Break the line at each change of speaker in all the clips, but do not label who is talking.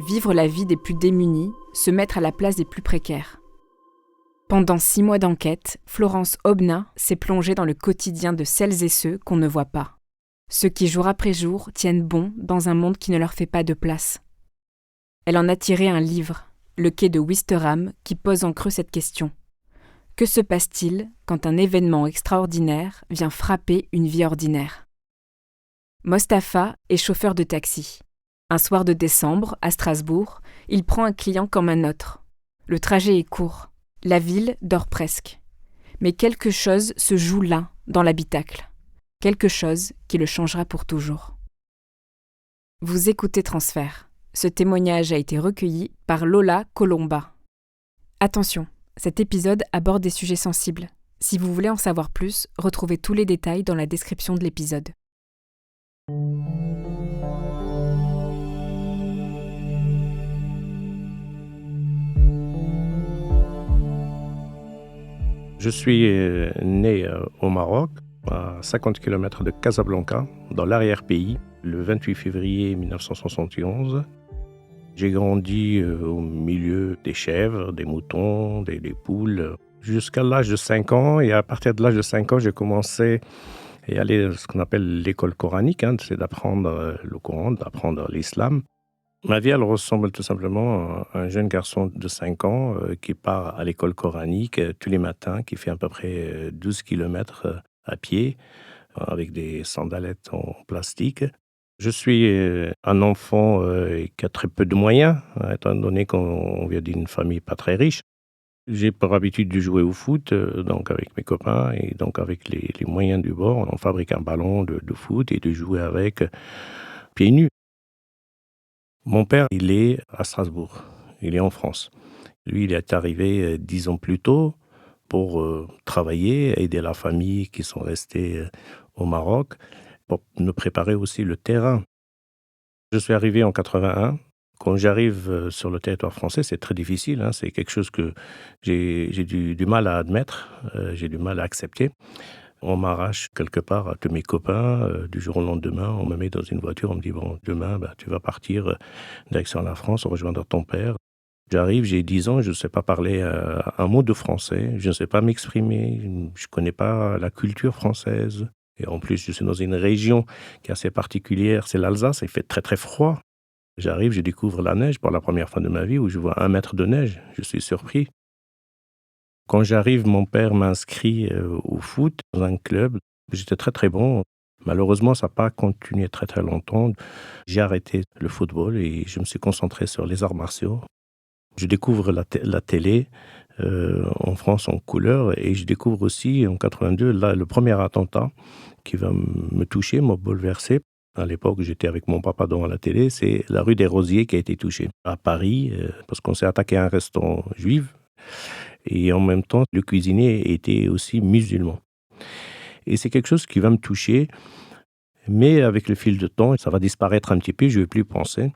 vivre la vie des plus démunis, se mettre à la place des plus précaires. Pendant 6 mois d'enquête, Florence Aubenas s'est plongée dans le quotidien de celles et ceux qu'on ne voit pas. Ceux qui, jour après jour, tiennent bon dans un monde qui ne leur fait pas de place. Elle en a tiré un livre, Le quai de Ouistreham, qui pose en creux cette question. Que se passe-t-il quand un événement extraordinaire vient frapper une vie ordinaire ? Mostafa est chauffeur de taxi. Un soir de décembre, à Strasbourg, il prend un client comme un autre. Le trajet est court. La ville dort presque. Mais quelque chose se joue là, dans l'habitacle. Quelque chose qui le changera pour toujours. Vous écoutez Transfert. Ce témoignage a été recueilli par Lola Colomba. Attention, cet épisode aborde des sujets sensibles. Si vous voulez en savoir plus, retrouvez tous les détails dans la description de l'épisode.
Je suis né au Maroc, à 50 km de Casablanca, dans l'arrière-pays, le 28 février 1971. J'ai grandi au milieu des chèvres, des moutons, des poules, jusqu'à l'âge de 5 ans. Et à partir de l'âge de 5 ans, j'ai commencé à aller à ce qu'on appelle l'école coranique, c'est d'apprendre le Coran, d'apprendre l'islam. Ma vie, elle ressemble tout simplement à un jeune garçon de 5 ans qui part à l'école coranique tous les matins, qui fait à peu près 12 km à pied, avec des sandalettes en plastique. Je suis un enfant qui a très peu de moyens, étant donné qu'on vient d'une famille pas très riche. J'ai pour habitude de jouer au foot, donc avec mes copains, et donc avec les moyens du bord, on fabrique un ballon de foot et de jouer avec pieds nus. Mon père, il est à Strasbourg, il est en France. Lui, il est arrivé 10 ans plus tôt pour travailler, aider la famille qui sont restés au Maroc, pour nous préparer aussi le terrain. Je suis arrivé en 81. Quand j'arrive sur le territoire français, c'est très difficile, c'est quelque chose que j'ai du mal à admettre, j'ai du mal à accepter. On m'arrache quelque part à tous mes copains, du jour au lendemain, on me met dans une voiture, on me dit « Bon, demain, tu vas partir direction la France, rejoindre ton père ». J'arrive, j'ai 10 ans, je ne sais pas parler un mot de français, je ne sais pas m'exprimer, je ne connais pas la culture française. Et en plus, je suis dans une région qui est assez particulière, c'est l'Alsace, il fait très très froid. J'arrive, je découvre la neige pour la première fois de ma vie, où je vois 1 mètre de neige, je suis surpris. Quand j'arrive, mon père m'inscrit au foot dans un club. J'étais très très bon. Malheureusement, ça n'a pas continué très très longtemps. J'ai arrêté le football et je me suis concentré sur les arts martiaux. Je découvre la télé en France en couleur et je découvre aussi en 82 là, le premier attentat qui va me toucher, me bouleverser. À l'époque, j'étais avec mon papa devant la télé. C'est la rue des Rosiers qui a été touchée à Paris parce qu'on s'est attaqué à un restaurant juif. Et en même temps, le cuisinier était aussi musulman. Et c'est quelque chose qui va me toucher, mais avec le fil de temps, ça va disparaître un petit peu, je ne vais plus penser.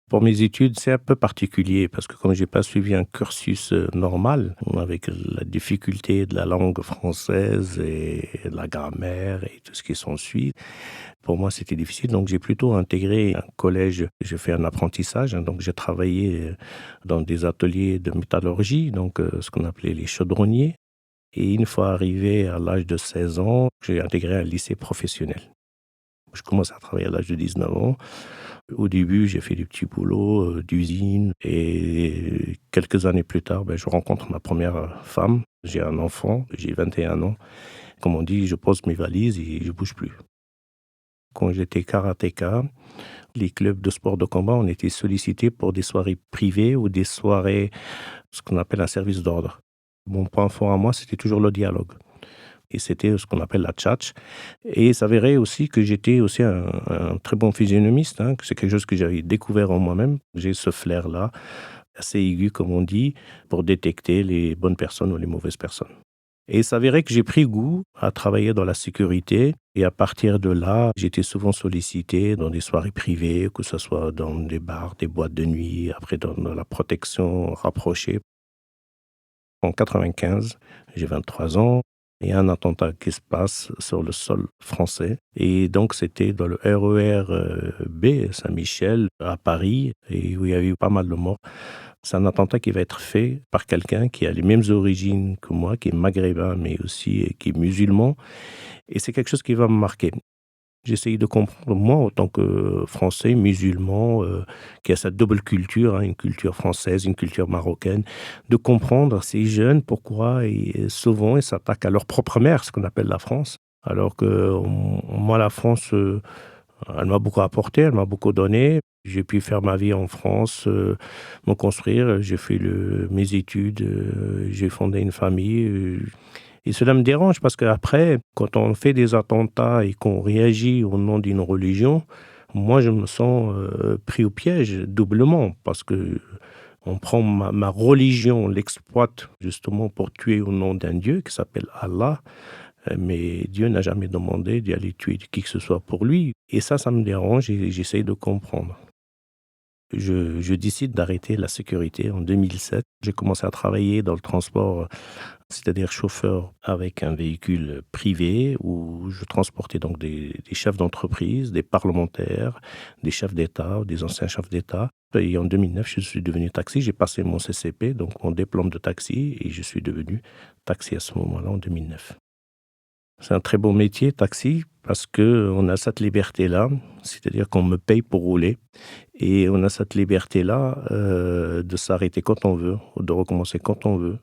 Pour mes études, c'est un peu particulier, parce que comme je n'ai pas suivi un cursus normal, avec la difficulté de la langue française et de la grammaire et tout ce qui s'ensuit, pour moi c'était difficile, donc j'ai plutôt intégré un collège. J'ai fait un apprentissage, donc j'ai travaillé dans des ateliers de métallurgie, donc ce qu'on appelait les chaudronniers. Et une fois arrivé à l'âge de 16 ans, j'ai intégré un lycée professionnel. Je commence à travailler à l'âge de 19 ans. Au début, j'ai fait du petit boulot d'usine et quelques années plus tard, je rencontre ma première femme. J'ai un enfant, j'ai 21 ans. Comme on dit, je pose mes valises et je ne bouge plus. Quand j'étais karatéka, les clubs de sport de combat, on était sollicités pour des soirées privées ou des soirées, ce qu'on appelle un service d'ordre. Mon point fort à moi, c'était toujours le dialogue. Et c'était ce qu'on appelle la tchatch. Et il s'avérait aussi que j'étais aussi un très bon physionomiste. C'est quelque chose que j'avais découvert en moi-même. J'ai ce flair-là, assez aigu, comme on dit, pour détecter les bonnes personnes ou les mauvaises personnes. Et il s'avérait que j'ai pris goût à travailler dans la sécurité. Et à partir de là, j'étais souvent sollicité dans des soirées privées, que ce soit dans des bars, des boîtes de nuit, après dans la protection rapprochée. En 95, j'ai 23 ans. Il y a un attentat qui se passe sur le sol français. Et donc, c'était dans le RER B, Saint-Michel, à Paris, et où il y a eu pas mal de morts. C'est un attentat qui va être fait par quelqu'un qui a les mêmes origines que moi, qui est maghrébin, mais aussi qui est musulman. Et c'est quelque chose qui va me marquer. J'essaye de comprendre, moi, en tant que Français, musulman, qui a cette double culture, une culture française, une culture marocaine, de comprendre ces jeunes, pourquoi souvent ils s'attaquent à leur propre mère, ce qu'on appelle la France. Alors que moi, la France, elle m'a beaucoup apporté, elle m'a beaucoup donné. J'ai pu faire ma vie en France, me construire. J'ai fait mes études, j'ai fondé une famille. Et cela me dérange parce qu'après, quand on fait des attentats et qu'on réagit au nom d'une religion, moi, je me sens pris au piège doublement parce que on prend ma religion, on l'exploite justement pour tuer au nom d'un Dieu qui s'appelle Allah. Mais Dieu n'a jamais demandé d'y aller tuer qui que ce soit pour lui. Et ça me dérange et j'essaye de comprendre. Je décide d'arrêter la sécurité en 2007. J'ai commencé à travailler dans le transport, c'est-à-dire chauffeur avec un véhicule privé où je transportais donc des chefs d'entreprise, des parlementaires, des chefs d'État, des anciens chefs d'État. Et en 2009, je suis devenu taxi. J'ai passé mon CCP, donc mon diplôme de taxi, et je suis devenu taxi à ce moment-là, en 2009. C'est un très beau métier, taxi, parce qu'on a cette liberté-là, c'est-à-dire qu'on me paye pour rouler. Et on a cette liberté-là de s'arrêter quand on veut, de recommencer quand on veut.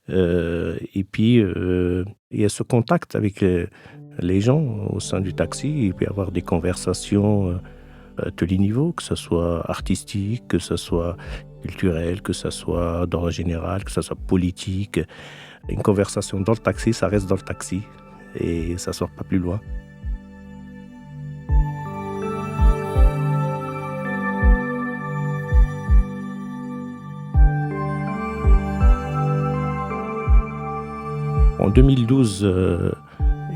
Et puis, il y a ce contact avec les gens au sein du taxi, et puis avoir des conversations à tous les niveaux, que ce soit artistique, que ce soit culturel, que ce soit d'ordre général, que ce soit politique. Une conversation dans le taxi, ça reste dans le taxi. Et ça ne sort pas plus loin. En 2012,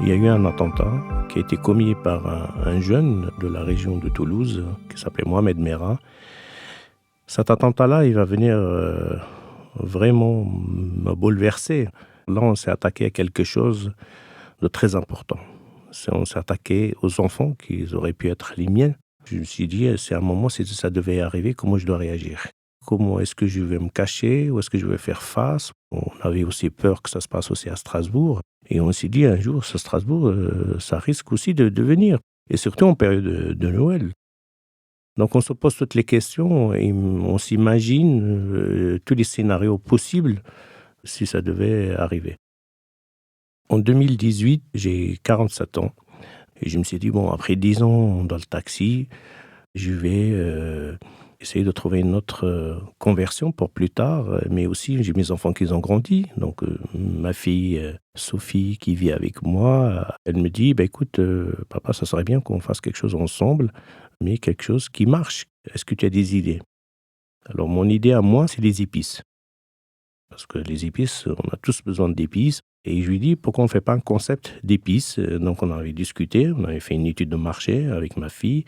il y a eu un attentat qui a été commis par un jeune de la région de Toulouse qui s'appelait Mohamed Merah. Cet attentat-là, il va venir vraiment me bouleverser. Là, on s'est attaqué à quelque chose de très important. On s'est attaqué aux enfants qui auraient pu être les miens. Je me suis dit, c'est un moment, si ça devait arriver, comment je dois réagir? Comment est-ce que je vais me cacher? Ou est-ce que je vais faire face? On avait aussi peur que ça se passe aussi à Strasbourg. Et on s'est dit, un jour, ce Strasbourg, ça risque aussi de venir. Et surtout en période de Noël. Donc on se pose toutes les questions et on s'imagine tous les scénarios possibles si ça devait arriver. En 2018, j'ai 47 ans et je me suis dit, bon, après 10 ans dans le taxi, je vais essayer de trouver une autre conversion pour plus tard, mais aussi j'ai mes enfants qui ont grandi. Donc ma fille Sophie qui vit avec moi, elle me dit, écoute, papa, ça serait bien qu'on fasse quelque chose ensemble, mais quelque chose qui marche. Est-ce que tu as des idées? Alors mon idée à moi, c'est les épices. Parce que les épices, on a tous besoin d'épices. Et je lui dis, pourquoi on ne fait pas un concept d'épices? Donc on avait discuté, on avait fait une étude de marché avec ma fille.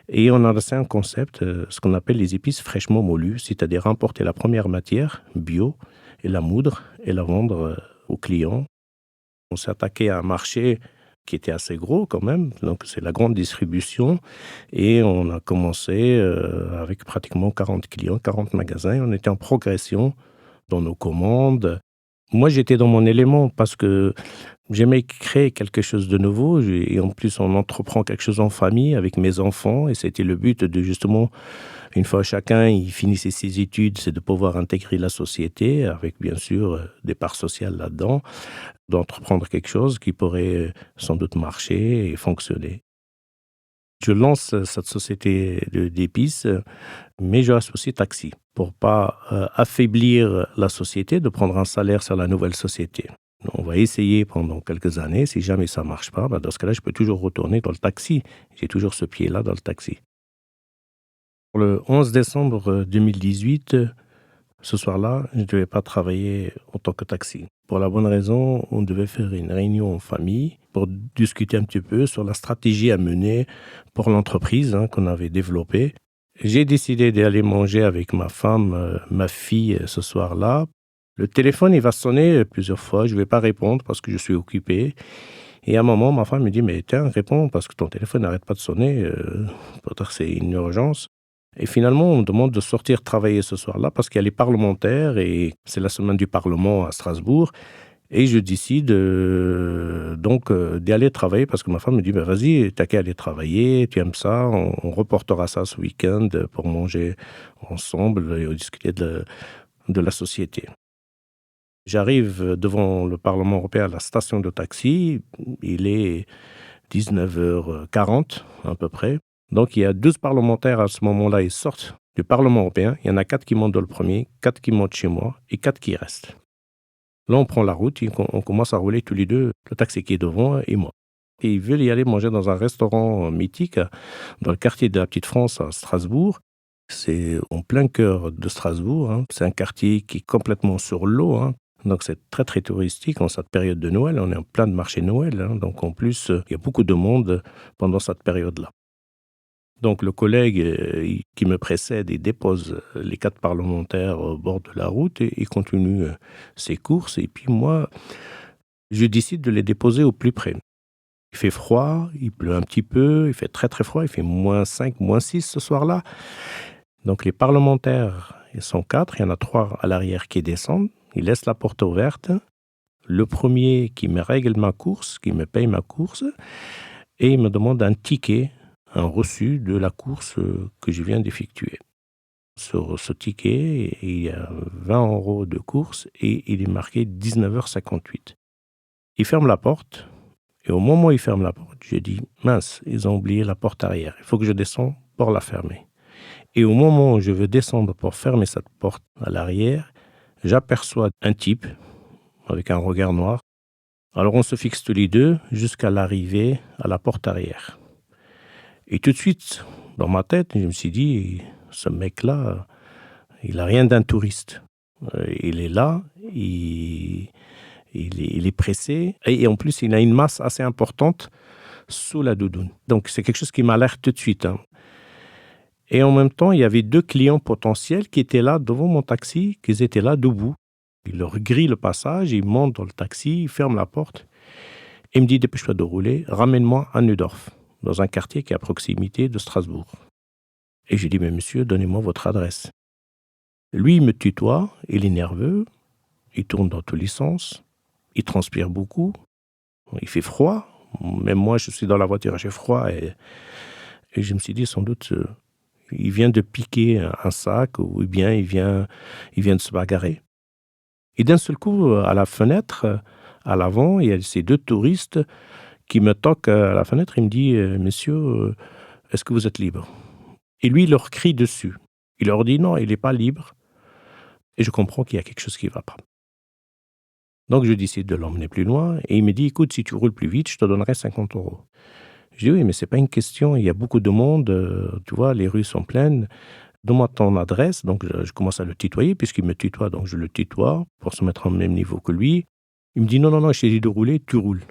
Et on a lancé un concept, ce qu'on appelle les épices fraîchement moulues, c'est-à-dire importer la première matière, bio, et la moudre, et la vendre aux clients. On s'est attaqué à un marché qui était assez gros quand même, donc c'est la grande distribution. Et on a commencé avec pratiquement 40 clients, 40 magasins. On était en progression dans nos commandes. Moi, j'étais dans mon élément parce que j'aimais créer quelque chose de nouveau et en plus, on entreprend quelque chose en famille avec mes enfants et c'était le but de justement, une fois chacun il finissait ses études, c'est de pouvoir intégrer la société avec bien sûr des parts sociales là-dedans, d'entreprendre quelque chose qui pourrait sans doute marcher et fonctionner. Je lance cette société d'épices, mais je reste aussi taxi pour pas affaiblir la société, de prendre un salaire sur la nouvelle société. On va essayer pendant quelques années. Si jamais ça marche pas, dans ce cas-là, je peux toujours retourner dans le taxi. J'ai toujours ce pied-là dans le taxi. Le 11 décembre 2018, ce soir-là, je ne devais pas travailler en tant que taxi. Pour la bonne raison, on devait faire une réunion en famille pour discuter un petit peu sur la stratégie à mener pour l'entreprise qu'on avait développée. J'ai décidé d'aller manger avec ma femme, ma fille ce soir-là. Le téléphone, il va sonner plusieurs fois. Je ne vais pas répondre parce que je suis occupé. Et à un moment, ma femme me dit, mais tiens, réponds parce que ton téléphone n'arrête pas de sonner. Peut-être que c'est une urgence. Et finalement, on me demande de sortir travailler ce soir-là parce qu'il y a les parlementaires et c'est la semaine du Parlement à Strasbourg. Et je décide donc d'y aller travailler parce que ma femme me dit, vas-y, t'as qu'à aller travailler, tu aimes ça, on reportera ça ce week-end pour manger ensemble et discuter de la société. J'arrive devant le Parlement européen à la station de taxi, il est 19h40 à peu près. Donc il y a 12 parlementaires à ce moment-là, ils sortent du Parlement européen. Il y en a 4 qui montent dans le premier, 4 qui montent chez moi et 4 qui restent. Là, on prend la route, on commence à rouler tous les deux, le taxi qui est devant et moi. Et ils veulent y aller manger dans un restaurant mythique dans le quartier de la Petite France à Strasbourg. C'est en plein cœur de Strasbourg. Hein. C'est un quartier qui est complètement sur l'eau. Hein. Donc c'est très très touristique en cette période de Noël. On est en plein de marché Noël. Hein. Donc en plus, il y a beaucoup de monde pendant cette période-là. Donc le collègue qui me précède, il dépose les 4 parlementaires au bord de la route et il continue ses courses. Et puis moi, je décide de les déposer au plus près. Il fait froid, il pleut un petit peu, il fait très très froid, il fait -5, -6 ce soir-là. Donc les parlementaires, ils sont 4, il y en a 3 à l'arrière qui descendent. Ils laissent la porte ouverte. Le premier qui me règle ma course, qui me paye ma course, et il me demande un ticket, un reçu de la course que je viens d'effectuer. Sur ce ticket, il y a 20 € de course et il est marqué 19h58. Il ferme la porte et au moment où il ferme la porte, je dis « Mince, ils ont oublié la porte arrière. Il faut que je descende pour la fermer. » Et au moment où je veux descendre pour fermer cette porte à l'arrière, j'aperçois un type avec un regard noir. Alors on se fixe tous les deux jusqu'à l'arrivée à la porte arrière. Et tout de suite, dans ma tête, je me suis dit, ce mec-là, il n'a rien d'un touriste. Il est là, il est pressé, et en plus, il a une masse assez importante sous la doudoune. Donc, c'est quelque chose qui m'alerte tout de suite. Hein. Et en même temps, il y avait 2 clients potentiels qui étaient là devant mon taxi, qui étaient là debout. Il leur grille le passage, il monte dans le taxi, il ferme la porte. Il me dit, dépêche-toi de rouler, ramène-moi à Neudorf, dans un quartier qui est à proximité de Strasbourg. Et j'ai dit, mais monsieur, donnez-moi votre adresse. Lui, il me tutoie, il est nerveux, il tourne dans tous les sens, il transpire beaucoup, il fait froid. Même moi, je suis dans la voiture, j'ai froid. Et je me suis dit, sans doute, il vient de piquer un sac ou bien il vient de se bagarrer. Et d'un seul coup, à la fenêtre, à l'avant, il y a ces 2 touristes qui me toquent à la fenêtre. Il me dit, monsieur, est-ce que vous êtes libre? Et lui, il leur crie dessus. Il leur dit, non, il n'est pas libre. Et je comprends qu'il y a quelque chose qui ne va pas. Donc, je décide de l'emmener plus loin. Et il me dit, écoute, si tu roules plus vite, je te donnerai 50 €. Je dis, oui, mais ce n'est pas une question. Il y a beaucoup de monde. Tu vois, les rues sont pleines. Donne-moi ton adresse. Donc, je commence à le tutoyer, puisqu'il me tutoie. Donc, je le tutoie pour se mettre au même niveau que lui. Il me dit, non, je t'ai dit de rouler, tu roules.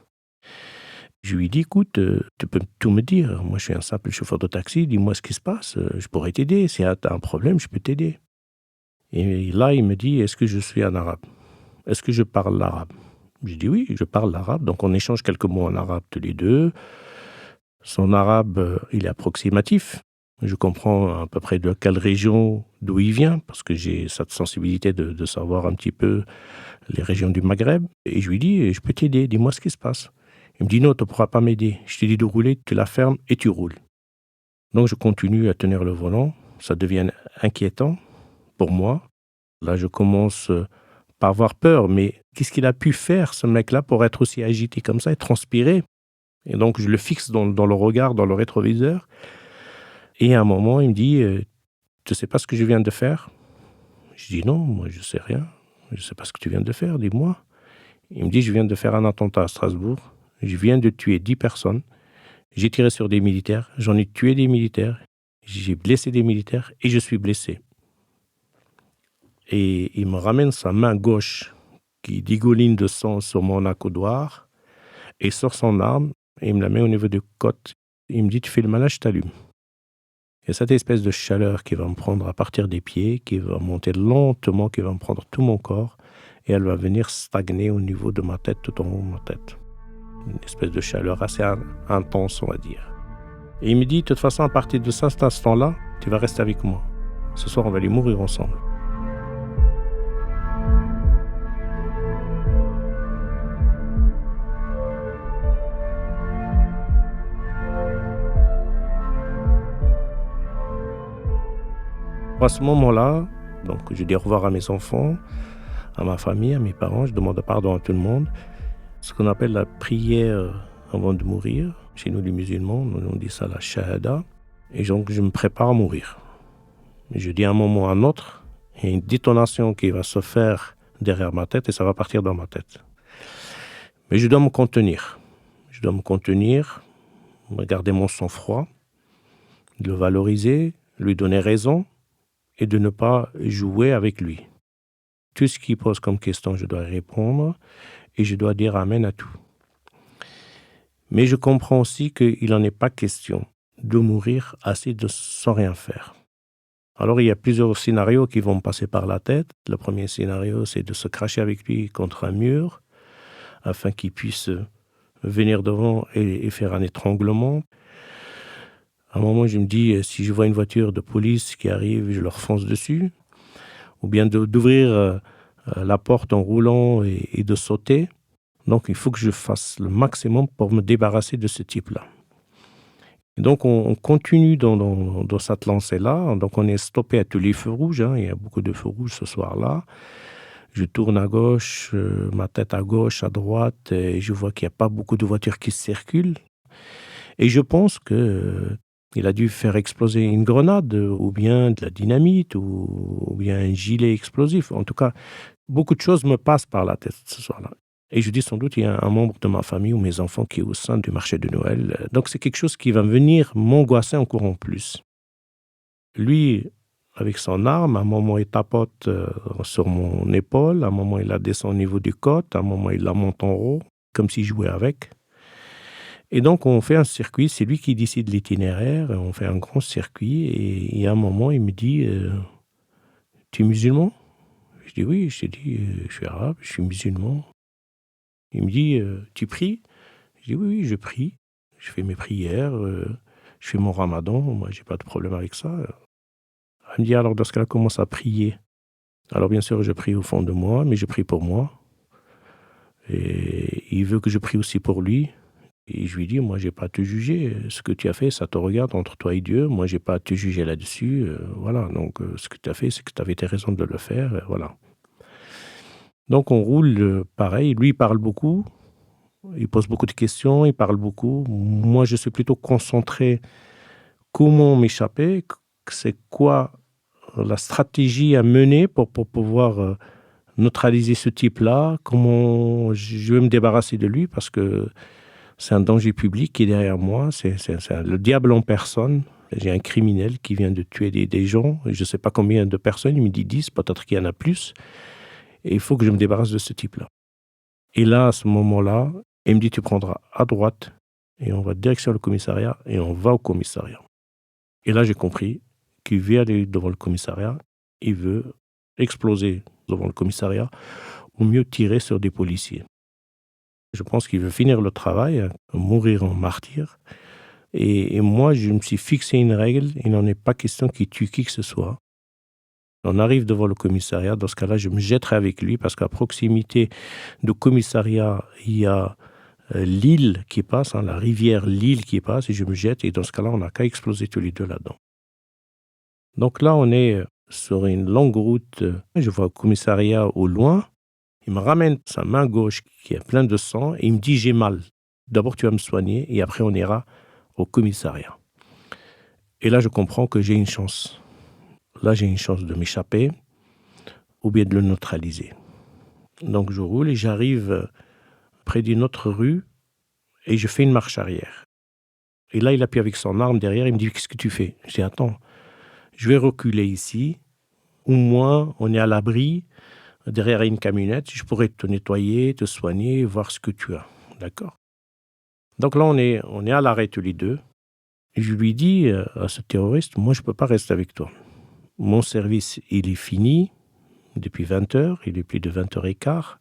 Je lui dis, écoute, tu peux tout me dire. Moi, je suis un simple chauffeur de taxi. Dis-moi ce qui se passe. Je pourrais t'aider. Si tu as un problème, je peux t'aider. Et là, il me dit, est-ce que je suis un arabe? Est-ce que je parle l'arabe? Je dis, oui, je parle l'arabe. Donc, on échange quelques mots en arabe tous les deux. Son arabe, il est approximatif. Je comprends à peu près de quelle région, d'où il vient, parce que j'ai cette sensibilité de savoir un petit peu les régions du Maghreb. Et je lui dis, je peux t'aider, dis-moi ce qui se passe. Il me dit, non, tu ne pourras pas m'aider. Je te dis de rouler, tu la fermes et tu roules. Donc, je continue à tenir le volant. Ça devient inquiétant pour moi. Là, je commence pas avoir peur, mais qu'est-ce qu'il a pu faire, ce mec-là, pour être aussi agité comme ça et transpirer? Et donc, je le fixe dans le regard, dans le rétroviseur. Et à un moment, il me dit, tu ne sais pas ce que je viens de faire? Je dis, non, moi, je ne sais rien. Je ne sais pas ce que tu viens de faire, dis-moi. Il me dit, je viens de faire un attentat à Strasbourg. Je viens de tuer 10 personnes. J'ai tiré sur des militaires. J'en ai tué des militaires. J'ai blessé des militaires et je suis blessé. Et il me ramène sa main gauche qui dégouline de sang sur mon accoudoir et sort son arme et il me la met au niveau du côte. Il me dit, tu fais le malin, je t'allume. Il y a cette espèce de chaleur qui va me prendre à partir des pieds, qui va monter lentement, qui va me prendre tout mon corps et elle va venir stagner au niveau de ma tête, tout en haut de ma tête. Une espèce de chaleur assez intense, on va dire. Et il me dit, de toute façon, à partir de cet instant-là, tu vas rester avec moi. Ce soir, on va aller mourir ensemble. À ce moment-là, donc, je dis au revoir à mes enfants, à ma famille, à mes parents. Je demande pardon à tout le monde. Ce qu'on appelle la prière avant de mourir. Chez nous, les musulmans, on dit ça la shahada. Et donc, je me prépare à mourir. Je dis à un moment ou à un autre, il y a une détonation qui va se faire derrière ma tête et ça va partir dans ma tête. Mais je dois me contenir. Je dois me contenir, garder mon sang-froid, le valoriser, lui donner raison et de ne pas jouer avec lui. Tout ce qu'il pose comme question, je dois répondre et je dois dire amen à tout. Mais je comprends aussi qu'il n'en est pas question de mourir assis sans rien faire. Alors il y a plusieurs scénarios qui vont me passer par la tête. Le premier scénario, c'est de se cracher avec lui contre un mur afin qu'il puisse venir devant et faire un étranglement. À un moment, je me dis, si je vois une voiture de police qui arrive, je leur fonce dessus. Ou bien d'ouvrir la porte en roulant et de sauter. Donc, il faut que je fasse le maximum pour me débarrasser de ce type-là. Et donc, on continue dans cette lancée-là. Donc, on est stoppé à tous les feux rouges. Il y a beaucoup de feux rouges ce soir-là. Je tourne à gauche, ma tête à gauche, à droite, et je vois qu'il n'y a pas beaucoup de voitures qui circulent. Et je pense qu'il a dû faire exploser une grenade, ou bien de la dynamite, ou bien un gilet explosif. En tout cas, beaucoup de choses me passent par la tête ce soir-là. Et je dis sans doute, il y a un membre de ma famille ou mes enfants qui est au sein du marché de Noël. Donc c'est quelque chose qui va venir m'angoisser encore en plus. Lui, avec son arme, à un moment il tapote sur mon épaule, à un moment il la descend au niveau du côte, à un moment il la monte en haut, comme s'il jouait avec. Et donc on fait un circuit, c'est lui qui décide l'itinéraire, on fait un grand circuit, et à un moment il me dit « Tu es musulman ?» Je dis « Oui », je dis « Je suis arabe, je suis musulman ». Il me dit « Tu pries ?» Je dis « Oui, je prie. Je fais mes prières, je fais mon ramadan, moi j'ai pas de problème avec ça. » Il me dit « Alors dans ce cas-là, commence à prier. » Alors bien sûr, je prie au fond de moi, mais je prie pour moi. Et il veut que je prie aussi pour lui. Et je lui dis « Moi j'ai pas à te juger. Ce que tu as fait, ça te regarde entre toi et Dieu. Moi j'ai pas à te juger là-dessus. Voilà, donc ce que tu as fait, c'est que tu avais tes raisons de le faire. Voilà. » Donc on roule pareil, lui il parle beaucoup, il pose beaucoup de questions, il parle beaucoup. Moi je suis plutôt concentré comment m'échapper, c'est quoi la stratégie à mener pour pouvoir neutraliser ce type-là, comment je vais me débarrasser de lui parce que c'est un danger public qui est derrière moi, c'est le diable en personne. J'ai un criminel qui vient de tuer des gens, je ne sais pas combien de personnes, il me dit 10, peut-être qu'il y en a plus. Et il faut que je me débarrasse de ce type-là. Et là, à ce moment-là, il me dit, tu prendras à droite et on va direction le commissariat et on va au commissariat. Et là, j'ai compris qu'il veut aller devant le commissariat, il veut exploser devant le commissariat ou mieux tirer sur des policiers. Je pense qu'il veut finir le travail, mourir en martyr. Et moi, je me suis fixé une règle, il n'en est pas question qu'il tue qui que ce soit. On arrive devant le commissariat, dans ce cas-là, je me jetterai avec lui parce qu'à proximité du commissariat, il y a l'île qui passe, la rivière l'île qui passe, et je me jette, et dans ce cas-là, on n'a qu'à exploser tous les deux là-dedans. Donc là, on est sur une longue route, je vois le commissariat au loin, il me ramène sa main gauche qui est pleine de sang, et il me dit « j'ai mal, d'abord tu vas me soigner, et après on ira au commissariat ». Et là, je comprends que j'ai une chance. Là, j'ai une chance de m'échapper ou bien de le neutraliser. Donc, je roule et j'arrive près d'une autre rue et je fais une marche arrière. Et là, il appuie avec son arme derrière, il me dit « Qu'est-ce que tu fais ?» Je dis « Attends, je vais reculer ici. Au moins, on est à l'abri, derrière une camionnette. Je pourrais te nettoyer, te soigner, voir ce que tu as. » D'accord ? Donc là, on est à l'arrêt tous les deux. Et je lui dis à ce terroriste « Moi, je ne peux pas rester avec toi. Mon service, il est fini. depuis 20 heures, il est plus de 20h15.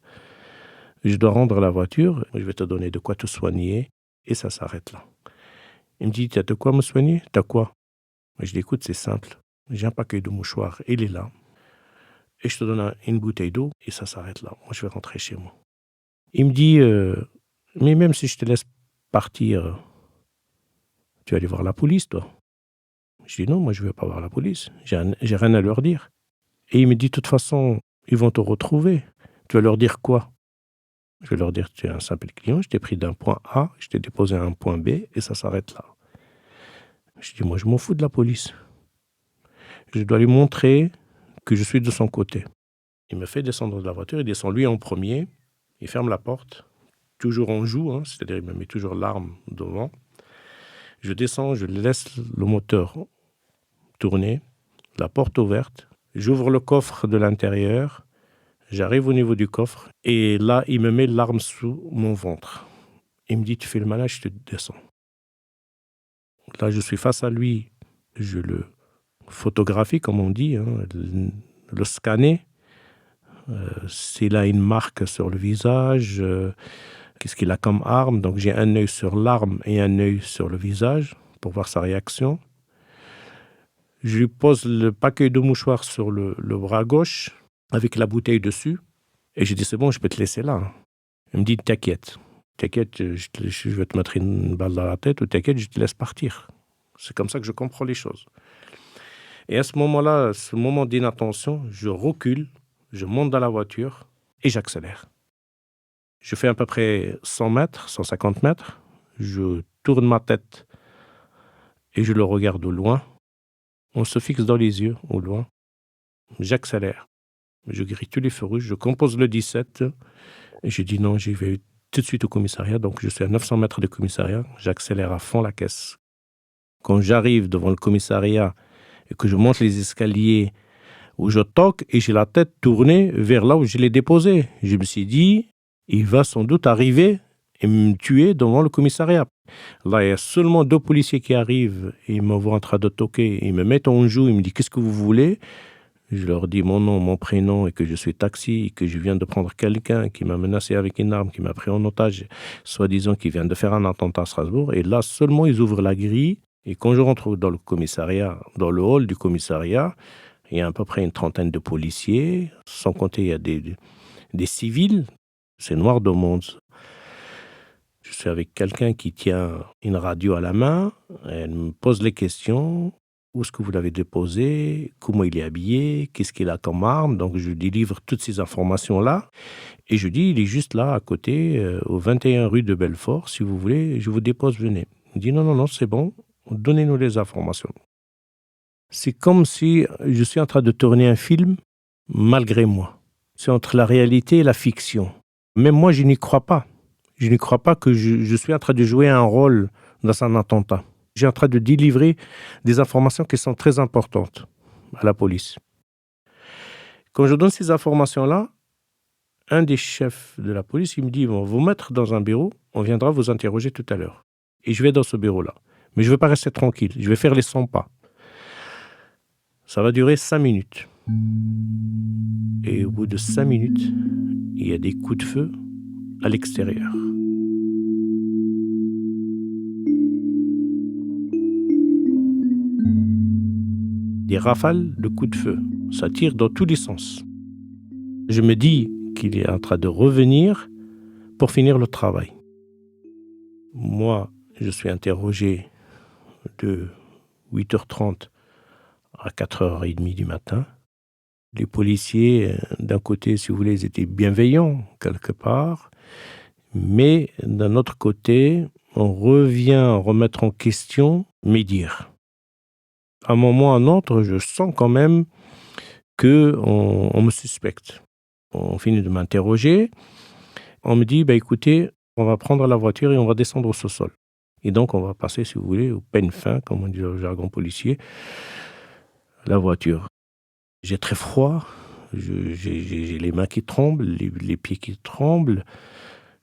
Je dois rendre la voiture, je vais te donner de quoi te soigner, et ça s'arrête là. Il me dit, t'as de quoi me soigner? T'as quoi? Je dis, écoute, c'est simple, j'ai un paquet de mouchoirs, il est là, et je te donne une bouteille d'eau, et ça s'arrête là. Moi, je vais rentrer chez moi. Il me dit, mais même si je te laisse partir, tu vas aller voir la police, toi. Je dis, non, moi, je ne vais pas voir la police, j'ai rien à leur dire. Et il me dit, de toute façon, ils vont te retrouver. Tu vas leur dire quoi? Je vais leur dire, tu es un simple client, je t'ai pris d'un point A, je t'ai déposé à un point B, et ça s'arrête là. Je dis, moi, je m'en fous de la police. Je dois lui montrer que je suis de son côté. Il me fait descendre de la voiture, il descend lui en premier, il ferme la porte, toujours en joue, c'est-à-dire il me met toujours l'arme devant. Je descends, je laisse le moteur tourner, la porte ouverte, j'ouvre le coffre de l'intérieur, j'arrive au niveau du coffre, et là, il me met l'arme sous mon ventre. Il me dit, tu fais le malin, je te descends. Là, je suis face à lui, je le photographie, comme on dit, le scanner. S'il a une marque sur le visage, qu'est-ce qu'il a comme arme. Donc, j'ai un œil sur l'arme et un œil sur le visage pour voir sa réaction. Je lui pose le paquet de mouchoirs sur le bras gauche avec la bouteille dessus. Et je dis, c'est bon, je peux te laisser là. Il me dit, t'inquiète, je vais te mettre une balle dans la tête ou t'inquiète, je te laisse partir. C'est comme ça que je comprends les choses. Et à ce moment-là, ce moment d'inattention, je recule, je monte dans la voiture et j'accélère. Je fais à peu près 100 mètres, 150 mètres. Je tourne ma tête et je le regarde au loin. On se fixe dans les yeux au loin. J'accélère. Je grille tous les feux rouges. Je compose le 17. Et je dis non, j'y vais tout de suite au commissariat. Donc je suis à 900 mètres du commissariat. J'accélère à fond la caisse. Quand j'arrive devant le commissariat et que je monte les escaliers, où je toque et j'ai la tête tournée vers là où je l'ai déposé. Je me suis dit, il va sans doute arriver et me tuer devant le commissariat. Là, il y a seulement 2 policiers qui arrivent et ils me voient en train de toquer. Ils me mettent en joue, ils me disent, qu'est-ce que vous voulez? Je leur dis mon nom, mon prénom et que je suis taxi, que je viens de prendre quelqu'un qui m'a menacé avec une arme, qui m'a pris en otage, soi-disant qu'il vient de faire un attentat à Strasbourg. Et là, seulement, ils ouvrent la grille. Et quand je rentre dans le commissariat, dans le hall du commissariat, il y a à peu près une trentaine de policiers, sans compter il y a des civils. C'est noir de monde. Je suis avec quelqu'un qui tient une radio à la main. Elle me pose les questions. Où est-ce que vous l'avez déposé? Comment il est habillé? Qu'est-ce qu'il a comme arme? Donc je délivre toutes ces informations-là. Et je dis, il est juste là, à côté, au 21 rue de Belfort. Si vous voulez, je vous dépose, venez. Il dit, non, c'est bon. Donnez-nous les informations. C'est comme si je suis en train de tourner un film malgré moi. C'est entre la réalité et la fiction. Même moi, je n'y crois pas. Je n'y crois pas que je suis en train de jouer un rôle dans un attentat. Je suis en train de délivrer des informations qui sont très importantes à la police. Quand je donne ces informations-là, un des chefs de la police, il me dit, on va vous mettre dans un bureau, on viendra vous interroger tout à l'heure. Et je vais dans ce bureau-là. Mais je ne veux pas rester tranquille, je vais faire les 100 pas. Ça va durer 5 minutes. Et au bout de 5 minutes, il y a des coups de feu à l'extérieur. Des rafales de coups de feu. Ça tire dans tous les sens. Je me dis qu'il est en train de revenir pour finir le travail. Moi, je suis interrogé de 8h30 à 4h30 du matin. Les policiers, d'un côté, si vous voulez, ils étaient bienveillants, quelque part. Mais d'un autre côté, on revient remettre en question mes dires. À un moment ou à un autre, je sens quand même qu'on me suspecte. On finit de m'interroger. On me dit, écoutez, on va prendre la voiture et on va descendre au sous-sol. Et donc, on va passer, si vous voulez, au peigne fin, comme on dit au jargon policier, la voiture. J'ai très froid, j'ai les mains qui tremblent, les pieds qui tremblent,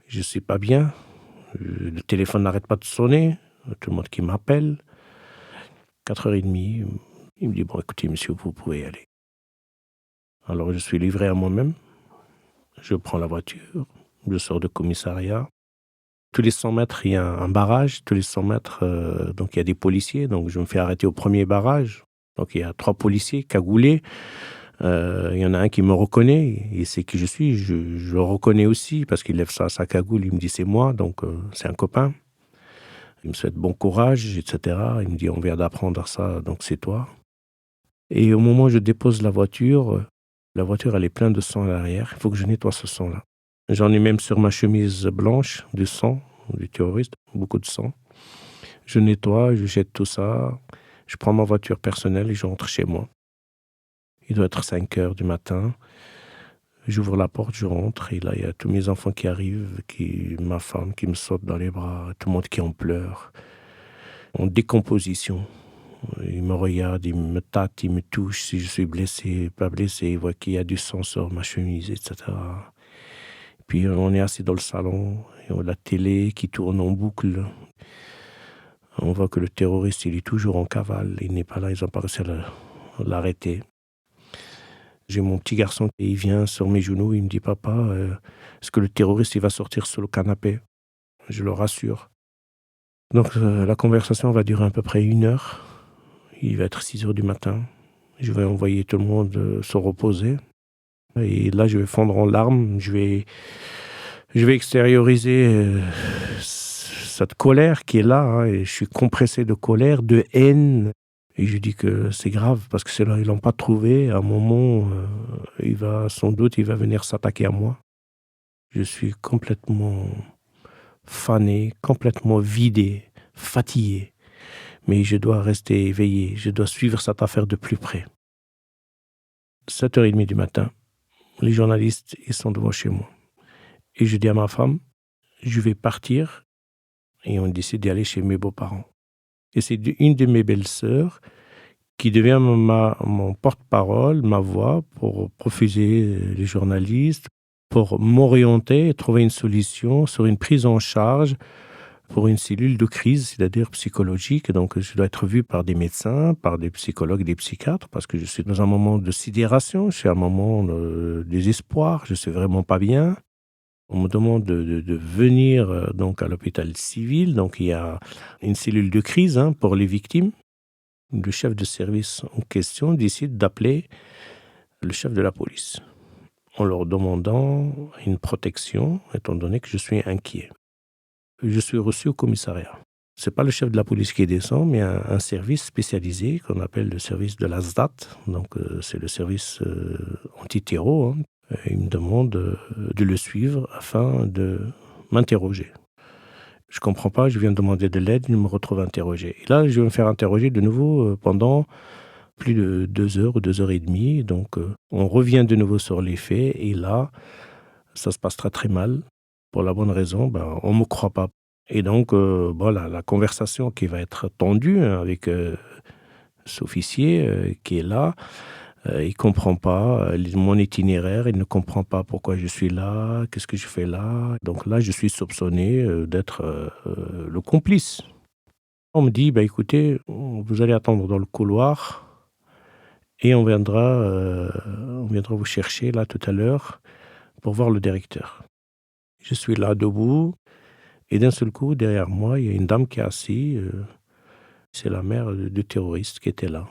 je ne sais pas bien. Le téléphone n'arrête pas de sonner, tout le monde qui m'appelle. 4h30, il me dit, bon, écoutez, monsieur, vous pouvez y aller. Alors je suis livré à moi-même. Je prends la voiture, je sors du commissariat. Tous les 100 mètres, il y a un barrage. Tous les 100 mètres, donc il y a des policiers. Donc je me fais arrêter au premier barrage. Donc il y a 3 policiers cagoulés. Il y en a un qui me reconnaît. Il sait qui je suis. Je le reconnais aussi parce qu'il lève sa cagoule. Il me dit c'est moi. Donc c'est un copain. Il me souhaite bon courage, etc. Il me dit on vient d'apprendre ça, donc c'est toi. Et au moment où je dépose la voiture elle est pleine de sang à l'arrière. Il faut que je nettoie ce sang-là. J'en ai même sur ma chemise blanche, du sang, du terroriste, beaucoup de sang. Je nettoie, je jette tout ça. Je prends ma voiture personnelle et je rentre chez moi. Il doit être 5 heures du matin. J'ouvre la porte, je rentre et là, il y a tous mes enfants qui arrivent, ma femme qui me saute dans les bras, tout le monde qui en pleure. En décomposition. Il me regarde, il me tâte, il me touche si je suis blessé, pas blessé, il voit qu'il y a du sang sur ma chemise, etc. Puis on est assis dans le salon, et on a la télé qui tourne en boucle. On voit que le terroriste, il est toujours en cavale, il n'est pas là, ils n'ont pas réussi à l'arrêter. J'ai mon petit garçon, et il vient sur mes genoux, il me dit « Papa, est-ce que le terroriste, il va sortir sur le canapé ?» Je le rassure. Donc la conversation va durer à peu près 1 heure. Il va être 6 heures du matin. Je vais envoyer tout le monde se reposer. Et là, je vais fondre en larmes. Je vais extérioriser cette colère qui est là. Hein, et je suis compressé de colère, de haine. Et je dis que c'est grave parce que c'est là, ils l'ont pas trouvé. À un moment, il va venir s'attaquer à moi. Je suis complètement fané, complètement vidé, fatigué. Mais je dois rester éveillé. Je dois suivre cette affaire de plus près. 7h30 du matin, les journalistes, ils sont devant chez moi. Et je dis à ma femme, je vais partir. Et on décide d'aller chez mes beaux-parents. Et c'est une de mes belles-sœurs qui devient mon porte-parole, ma voix pour refuser les journalistes, pour m'orienter et trouver une solution sur une prise en charge pour une cellule de crise, c'est-à-dire psychologique. Donc je dois être vu par des médecins, par des psychologues, des psychiatres, parce que je suis dans un moment de sidération, je suis à un moment de désespoir, je ne suis vraiment pas bien. On me demande de venir donc à l'hôpital civil, donc il y a une cellule de crise pour les victimes. Le chef de service en question décide d'appeler le chef de la police en leur demandant une protection, étant donné que je suis inquiet. Je suis reçu au commissariat. Ce n'est pas le chef de la police qui descend, mais un service spécialisé qu'on appelle le service de la SDAT. Donc c'est le service anti-terreau. Il me demande de le suivre afin de m'interroger. Je ne comprends pas, je viens de demander de l'aide, il me retrouve interrogé. Et là, je vais me faire interroger de nouveau pendant plus de 2 heures ou 2h30. Donc, on revient de nouveau sur les faits. Et là, ça se passe très très mal. Pour la bonne raison, on ne me croit pas. Et donc, la conversation qui va être tendue avec cet officier qui est là, il ne comprend pas mon itinéraire, il ne comprend pas pourquoi je suis là, qu'est-ce que je fais là. Donc là, je suis soupçonné d'être le complice. On me dit, écoutez, vous allez attendre dans le couloir et on viendra vous chercher là tout à l'heure pour voir le directeur. Je suis là debout et d'un seul coup, derrière moi, il y a une dame qui est assise. C'est la mère du terroriste qui était là.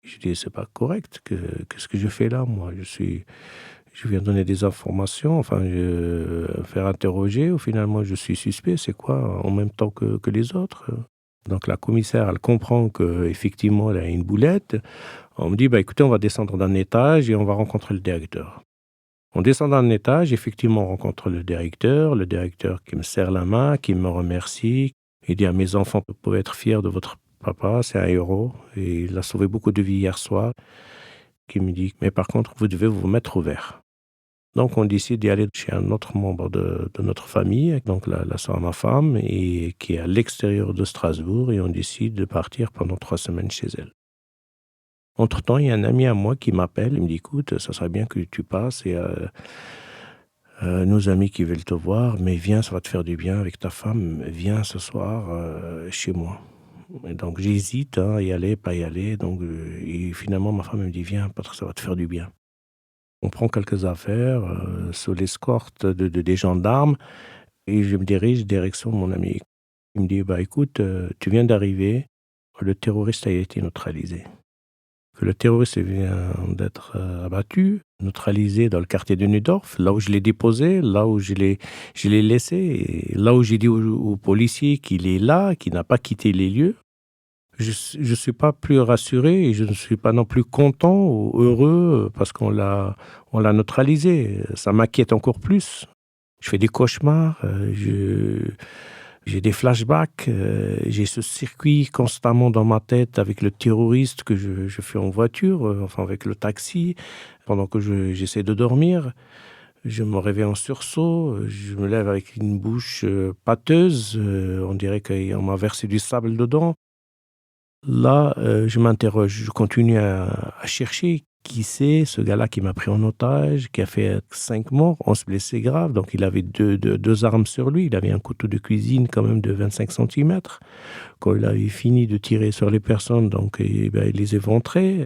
Je dis, c'est pas correct. Qu'est-ce que je fais là, moi? Je viens donner des informations, faire interroger, ou finalement je suis suspect, c'est quoi, en même temps que les autres? Donc la commissaire, elle comprend qu'effectivement, elle a une boulette. On me dit, écoutez, on va descendre d'un étage et on va rencontrer le directeur. On descend d'un étage, effectivement, on rencontre le directeur qui me serre la main, qui me remercie. Il dit à mes enfants, vous pouvez être fiers de votre papa, c'est un héros, et il a sauvé beaucoup de vies hier soir. Qui me dit, mais par contre, vous devez vous mettre ouvert. Donc, on décide d'y aller chez un autre membre de notre famille, donc la soeur de ma femme, et qui est à l'extérieur de Strasbourg, et on décide de partir pendant 3 semaines chez elle. Entre-temps, il y a un ami à moi qui m'appelle, il me dit, écoute, ça serait bien que tu passes, et nos amis qui veulent te voir, mais viens, ça va te faire du bien avec ta femme, viens ce soir chez moi. Et donc j'hésite, y aller, pas y aller. Donc, et finalement, ma femme me dit, viens, parce que ça va te faire du bien. On prend quelques affaires sous l'escorte des gendarmes et je me dirige direction mon ami. Il me dit: «Bah, écoute, tu viens d'arriver, le terroriste a été neutralisé». Que le terroriste vient d'être abattu, neutralisé dans le quartier de Neudorf, là où je l'ai déposé, là où je l'ai laissé, et là où j'ai dit aux policiers qu'il est là, qu'il n'a pas quitté les lieux. Je suis pas plus rassuré et je ne suis pas non plus content ou heureux parce on l'a neutralisé. Ça m'inquiète encore plus. Je fais des cauchemars, j'ai des flashbacks, j'ai ce circuit constamment dans ma tête avec le terroriste que je fais en voiture, enfin avec le taxi, pendant que j'essaie de dormir. Je me réveille en sursaut, je me lève avec une bouche pâteuse, on dirait qu'on m'a versé du sable dedans. Là, je m'interroge, je continue à chercher qui c'est ce gars-là qui m'a pris en otage, qui a fait 5 morts, 11 blessés graves. Donc il avait deux armes sur lui. Il avait un couteau de cuisine quand même de 25 centimètres. Quand il avait fini de tirer sur les personnes, donc il les éventrait.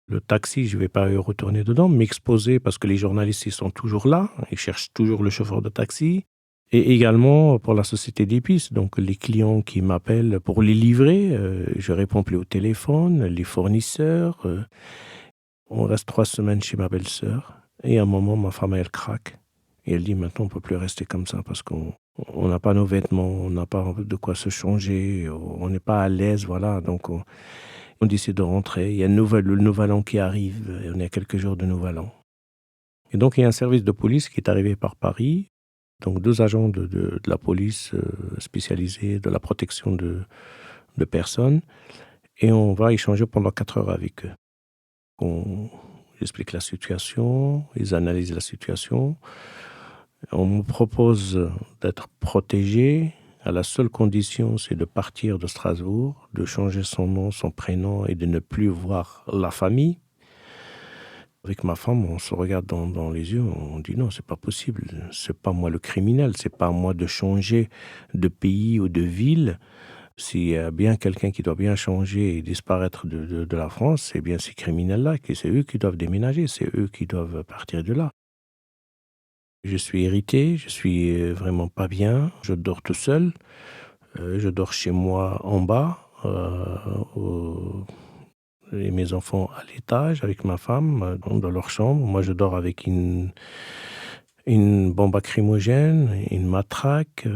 Le taxi, je ne vais pas y retourner dedans, m'exposer parce que les journalistes ils sont toujours là. Ils cherchent toujours le chauffeur de taxi. Et également pour la société d'épices, donc les clients qui m'appellent pour les livrer, je réponds plus au téléphone, les fournisseurs. On reste 3 semaines chez ma belle-sœur et à un moment, ma femme, elle craque. Et elle dit: «Maintenant, on ne peut plus rester comme ça parce qu'on n'a pas nos vêtements, on n'a pas de quoi se changer, on n'est pas à l'aise, voilà». Donc on décide de rentrer. Il y a le Nouvel An qui arrive et on est à quelques jours de Nouvel An. Et donc il y a un service de police qui est arrivé par Paris. Donc 2 agents de la police spécialisés de la protection de personnes et on va échanger pendant 4 heures avec eux. On explique la situation, ils analysent la situation. On me propose d'être protégé à la seule condition, c'est de partir de Strasbourg, de changer son nom, son prénom et de ne plus voir la famille. Avec ma femme, on se regarde dans les yeux, on dit: «Non, c'est pas possible, c'est pas moi le criminel, c'est pas à moi de changer de pays ou de ville. S'il y a bien quelqu'un qui doit bien changer et disparaître de la France, c'est bien ces criminels-là, c'est eux qui doivent déménager, c'est eux qui doivent partir de là». Je suis irrité, je suis vraiment pas bien, je dors tout seul, je dors chez moi en bas, et mes enfants à l'étage avec ma femme, dans leur chambre. Moi, je dors avec une bombe lacrymogène, une matraque,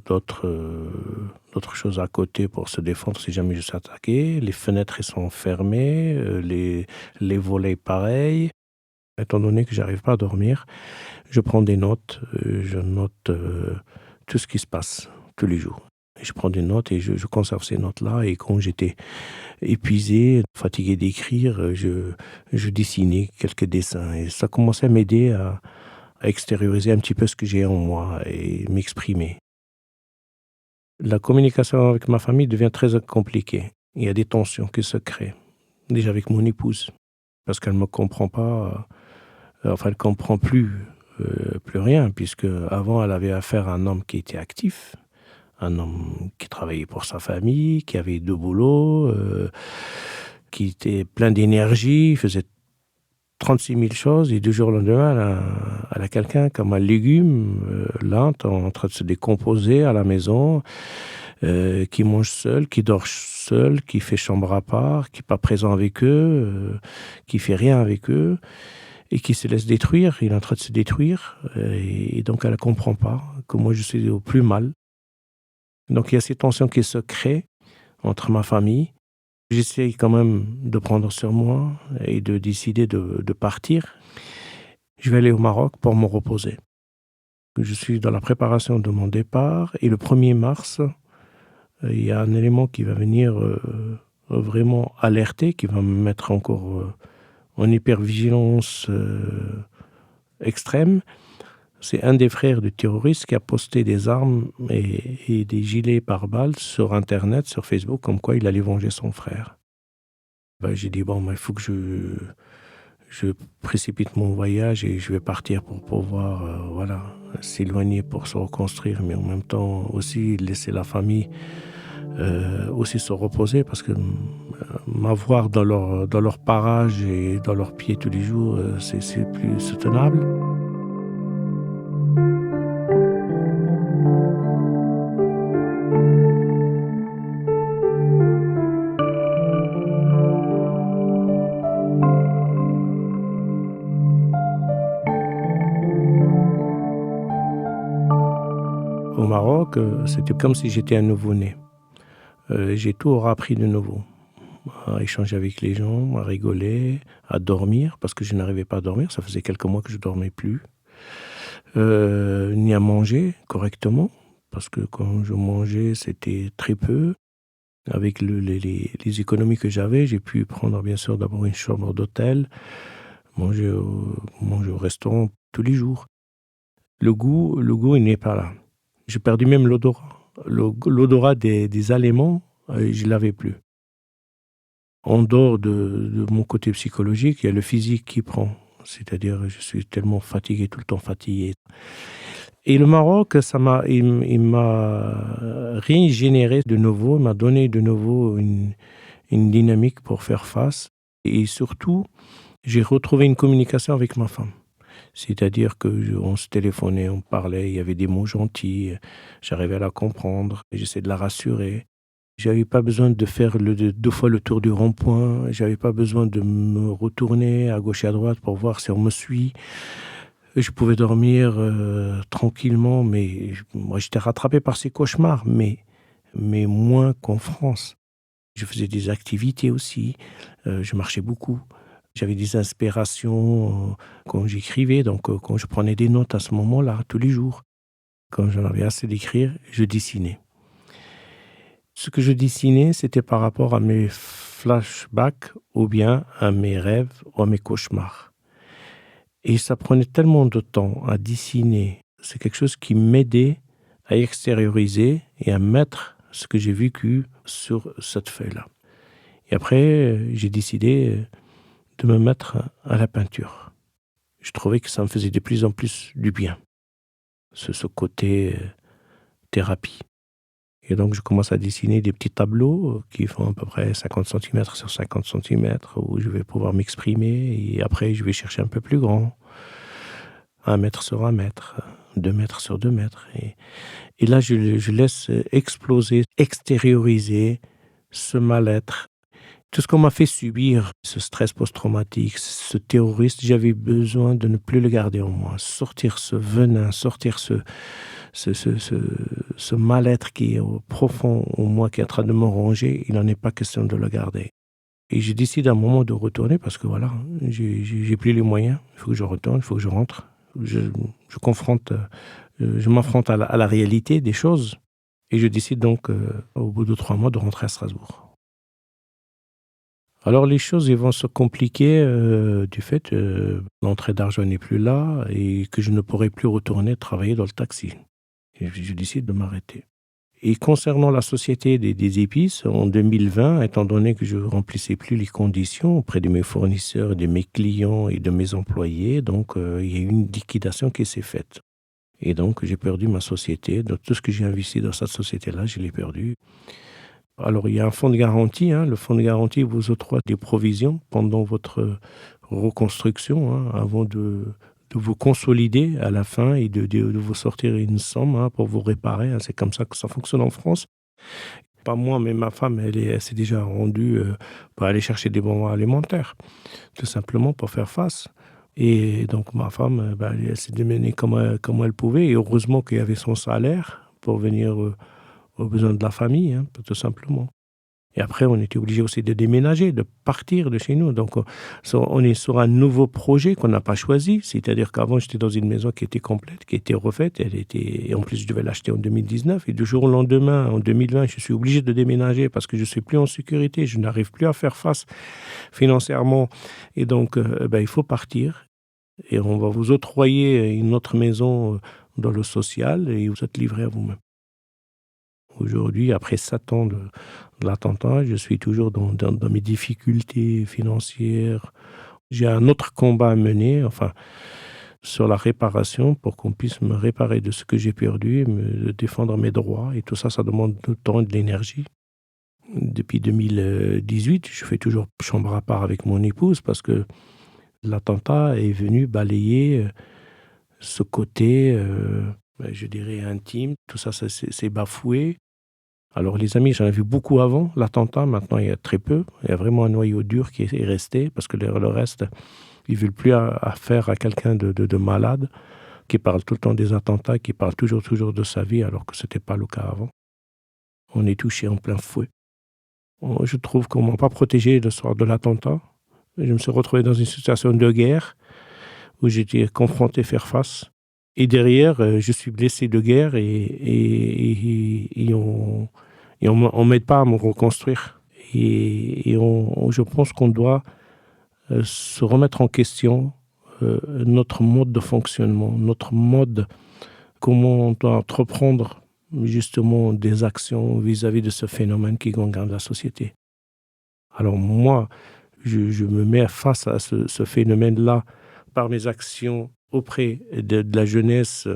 d'autres choses à côté pour se défendre si jamais je suis attaqué. Les fenêtres elles sont fermées, les volets pareil. Étant donné que j'arrive pas à dormir, je prends des notes, je note tout ce qui se passe tous les jours. Je prends des notes et je conserve ces notes-là. Et quand j'étais épuisé, fatigué d'écrire, je dessinais quelques dessins. Et ça commençait à m'aider à extérioriser un petit peu ce que j'ai en moi et m'exprimer. La communication avec ma famille devient très compliquée. Il y a des tensions qui se créent. Déjà avec mon épouse, parce qu'elle ne me comprend pas, enfin elle ne comprend plus rien, puisque avant elle avait affaire à un homme qui était actif, un homme qui travaillait pour sa famille, qui avait 2 boulots, qui était plein d'énergie, faisait 36 000 choses et du jour au lendemain, elle a quelqu'un comme un légume, lent, en train de se décomposer à la maison, qui mange seul, qui dort seul, qui fait chambre à part, qui n'est pas présent avec eux, qui fait rien avec eux et qui se laisse détruire. Il est en train de se détruire et donc elle ne comprend pas que moi je suis au plus mal. Donc il y a ces tensions qui se créent entre ma famille. J'essaye quand même de prendre sur moi et de décider de partir. Je vais aller au Maroc pour me reposer. Je suis dans la préparation de mon départ et le 1er mars, il y a un élément qui va venir vraiment alerter, qui va me mettre encore en hypervigilance extrême. C'est un des frères du terroriste qui a posté des armes et des gilets pare-balles sur Internet, sur Facebook, comme quoi il allait venger son frère. J'ai dit, il faut que je précipite mon voyage et je vais partir pour pouvoir s'éloigner pour se reconstruire, mais en même temps aussi laisser la famille aussi se reposer parce que m'avoir dans leur parage et dans leurs pieds tous les jours, c'est plus soutenable. Au Maroc, c'était comme si j'étais un nouveau-né. J'ai tout appris de nouveau. À échanger avec les gens, à rigoler, à dormir, parce que je n'arrivais pas à dormir. Ça faisait quelques mois que je ne dormais plus. Ni à manger correctement, parce que quand je mangeais, c'était très peu. Avec les économies que j'avais, j'ai pu prendre bien sûr d'abord une chambre d'hôtel, manger au restaurant tous les jours. Le goût, il n'est pas là. J'ai perdu même l'odorat. L'odorat des aliments, je ne l'avais plus. En dehors de mon côté psychologique, il y a le physique qui prend. C'est-à-dire, je suis tellement fatigué, tout le temps fatigué. Et le Maroc, il m'a régénéré de nouveau, il m'a donné de nouveau une dynamique pour faire face. Et surtout, j'ai retrouvé une communication avec ma femme. C'est-à-dire qu'on se téléphonait, on parlait, il y avait des mots gentils, j'arrivais à la comprendre, j'essayais de la rassurer. J'avais pas besoin de faire 2 fois le tour du rond-point, j'avais pas besoin de me retourner à gauche et à droite pour voir si on me suit. Je pouvais dormir tranquillement, mais moi j'étais rattrapé par ces cauchemars, mais moins qu'en France. Je faisais des activités aussi, je marchais beaucoup. J'avais des inspirations quand j'écrivais, donc quand je prenais des notes à ce moment-là, tous les jours. Quand j'en avais assez d'écrire, je dessinais. Ce que je dessinais, c'était par rapport à mes flashbacks ou bien à mes rêves ou à mes cauchemars. Et ça prenait tellement de temps à dessiner. C'est quelque chose qui m'aidait à extérioriser et à mettre ce que j'ai vécu sur cette feuille-là. Et après, j'ai décidé de me mettre à la peinture. Je trouvais que ça me faisait de plus en plus du bien, ce côté thérapie. Et donc, je commence à dessiner des petits tableaux qui font à peu près 50 cm sur 50 cm, où je vais pouvoir m'exprimer. Et après, je vais chercher un peu plus grand, 1 mètre sur 1 mètre, 2 mètres sur 2 mètres. Et là, je laisse exploser, extérioriser ce mal-être. Tout ce qu'on m'a fait subir, ce stress post-traumatique, ce terroriste, j'avais besoin de ne plus le garder en moi. Sortir ce venin, sortir ce mal-être qui est au profond en moi, qui est en train de me ronger, il n'en est pas question de le garder. Et je décide à un moment de retourner parce que voilà, j'ai plus les moyens. Il faut que je retourne, il faut que je rentre. Je m'affronte à la réalité des choses. Et je décide donc, au bout de 3 mois, de rentrer à Strasbourg. Alors les choses vont se compliquer du fait que l'entrée d'argent n'est plus là et que je ne pourrai plus retourner travailler dans le taxi. Et je décide de m'arrêter. Et concernant la société des épices, en 2020, étant donné que je ne remplissais plus les conditions auprès de mes fournisseurs, de mes clients et de mes employés, donc il y a eu une liquidation qui s'est faite. Et donc j'ai perdu ma société. Donc tout ce que j'ai investi dans cette société-là, je l'ai perdu. Alors, il y a un fonds de garantie. Le fonds de garantie vous octroie des provisions pendant votre reconstruction, avant de vous consolider à la fin et de vous sortir une somme pour vous réparer. C'est comme ça que ça fonctionne en France. Pas moi, mais ma femme, elle s'est déjà rendue pour aller chercher des bonbons alimentaires, tout simplement pour faire face. Et donc, ma femme, elle s'est démenée comme elle pouvait. Et heureusement qu'il y avait son salaire pour venir aux besoins de la famille, tout simplement. Et après, on était obligé aussi de déménager, de partir de chez nous. Donc, on est sur un nouveau projet qu'on n'a pas choisi. C'est-à-dire qu'avant, j'étais dans une maison qui était complète, qui était refaite. Et en plus, je devais l'acheter en 2019. Et du jour au lendemain, en 2020, je suis obligé de déménager parce que je ne suis plus en sécurité. Je n'arrive plus à faire face financièrement. Et donc, il faut partir. Et on va vous octroyer une autre maison dans le social et vous êtes livré à vous-même. Aujourd'hui, après 7 ans de l'attentat, je suis toujours dans mes difficultés financières. J'ai un autre combat à mener, sur la réparation, pour qu'on puisse me réparer de ce que j'ai perdu et me défendre mes droits. Et tout ça, ça demande du temps et de l'énergie. Depuis 2018, je fais toujours chambre à part avec mon épouse parce que l'attentat est venu balayer ce côté, je dirais, intime. Tout ça, c'est bafoué. Alors les amis, j'en ai vu beaucoup avant l'attentat. Maintenant, il y a très peu. Il y a vraiment un noyau dur qui est resté parce que le reste, ils ne veulent plus affaire à quelqu'un de malade qui parle tout le temps des attentats, qui parle toujours de sa vie alors que ce n'était pas le cas avant. On est touché en plein fouet. Je trouve qu'on ne m'a pas protégé le soir de l'attentat. Je me suis retrouvé dans une situation de guerre où j'étais confronté faire face. Et derrière, je suis blessé de guerre et on m'aide pas à me reconstruire. Et je pense qu'on doit se remettre en question notre mode de fonctionnement, notre mode, comment on doit entreprendre justement des actions vis-à-vis de ce phénomène qui gangrène la société. Alors moi, je me mets face à ce phénomène-là par mes actions auprès de la jeunesse,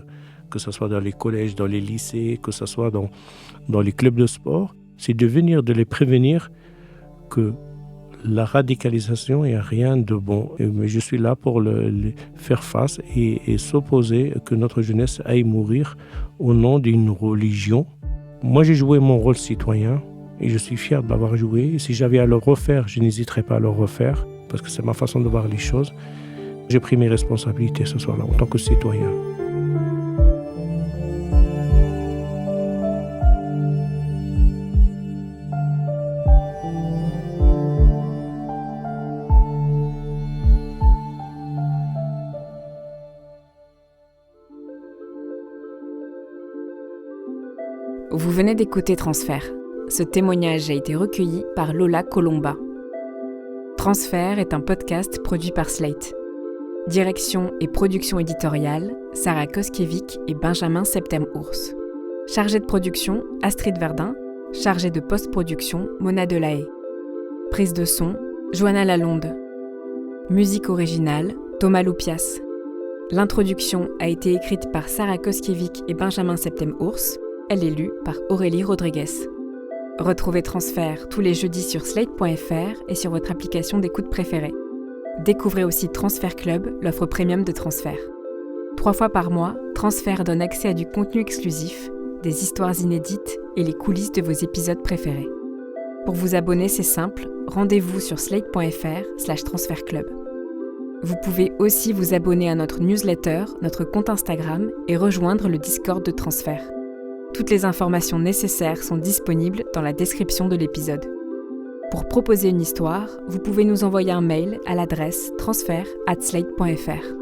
que ce soit dans les collèges, dans les lycées, que ce soit dans les clubs de sport, c'est de venir de les prévenir que la radicalisation n'est rien de bon. Mais je suis là pour les faire face et s'opposer que notre jeunesse aille mourir au nom d'une religion. Moi, j'ai joué mon rôle citoyen et je suis fier de l'avoir joué. Et si j'avais à le refaire, je n'hésiterais pas à le refaire parce que c'est ma façon de voir les choses. J'ai pris mes responsabilités ce soir-là en tant que citoyen.
Vous venez d'écouter Transfert. Ce témoignage a été recueilli par Lola Colomba. Transfert est un podcast produit par Slate. Direction et production éditoriale, Sarah Koskiewicz et Benjamin Septem-Ours. Chargée de production, Astrid Verdun. Chargée de post-production, Mona Delahaye. Prise de son, Johanna Lalonde. Musique originale, Thomas Loupias. L'introduction a été écrite par Sarah Koskiewicz et Benjamin Septem-Ours. Elle est lue par Aurélie Rodriguez. Retrouvez Transfert tous les jeudis sur slate.fr et sur votre application d'écoute préférée. Découvrez aussi Transfert Club, l'offre premium de Transfert. 3 fois par mois, Transfert donne accès à du contenu exclusif, des histoires inédites et les coulisses de vos épisodes préférés. Pour vous abonner, c'est simple, rendez-vous sur slate.fr/transfertclub. Vous pouvez aussi vous abonner à notre newsletter, notre compte Instagram et rejoindre le Discord de Transfert. Toutes les informations nécessaires sont disponibles dans la description de l'épisode. Pour proposer une histoire, vous pouvez nous envoyer un mail à l'adresse transfert@slate.fr.